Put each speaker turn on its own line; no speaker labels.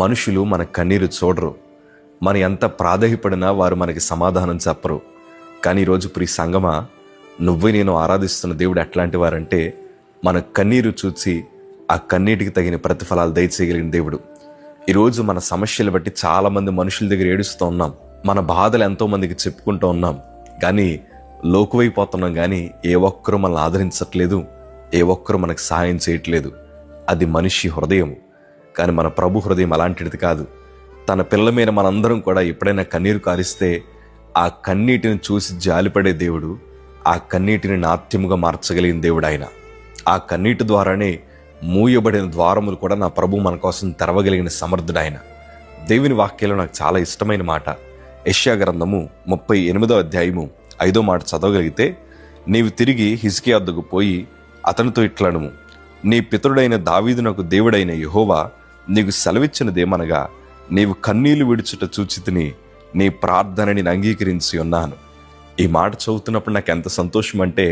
మనుషులు మన కన్నీరు చూడరు. మనం ఎంత ప్రాధేయపడినా వారు మనకి సమాధానం చెప్పరు. కానీ ఈరోజు ప్రియ సంగమా, నువ్వు నేను ఆరాధిస్తున్న దేవుడు ఎట్లాంటి వారంటే, మన కన్నీరు చూసి ఆ కన్నీటికి తగిన ప్రతిఫలాలు దయచేయగలిగిన దేవుడు. ఈరోజు మన సమస్యలు బట్టి చాలామంది మనుషుల దగ్గర ఏడుస్తూ ఉన్నాం, మన బాధలు ఎంతో మందికి చెప్పుకుంటూ ఉన్నాం, కానీ లోకువైపోతున్నాం. కానీ ఏ ఒక్కరూ మనల్ని ఆదరించట్లేదు, ఏ ఒక్కరూ మనకు సహాయం చేయట్లేదు. అది మనిషి హృదయం. కానీ మన ప్రభు హృదయం అలాంటిది కాదు. తన పిల్లల మీద మనందరం కూడా ఎప్పుడైనా కన్నీరు కారిస్తే ఆ కన్నీటిని చూసి జాలిపడే దేవుడు, ఆ కన్నీటిని నాట్యముగా మార్చగలిగిన దేవుడు ఆయన. ఆ కన్నీటి ద్వారానే మూయబడిన ద్వారములు కూడా నా ప్రభు మన కోసం తెరవగలిగిన సమర్థుడు ఆయన. దేవుని వాక్యంలో నాకు చాలా ఇష్టమైన మాట, యెషయా గ్రంథము 38వ అధ్యాయము 5వ మాట చదవగలిగితే, నీవు తిరిగి హిజ్కియా వద్దకు పోయి అతనితో ఇట్లనుము, నీ పితరుడైన దావీదునకు దేవుడైన యెహోవా నీకు సెలవిచ్చినదేమనగా, నీవు కన్నీళ్లు విడుచుట చూచితిని, నీ ప్రార్థనని అంగీకరించి ఉన్నాను. ఈ మాట చదువుతున్నప్పుడు నాకు ఎంత సంతోషం అంటే,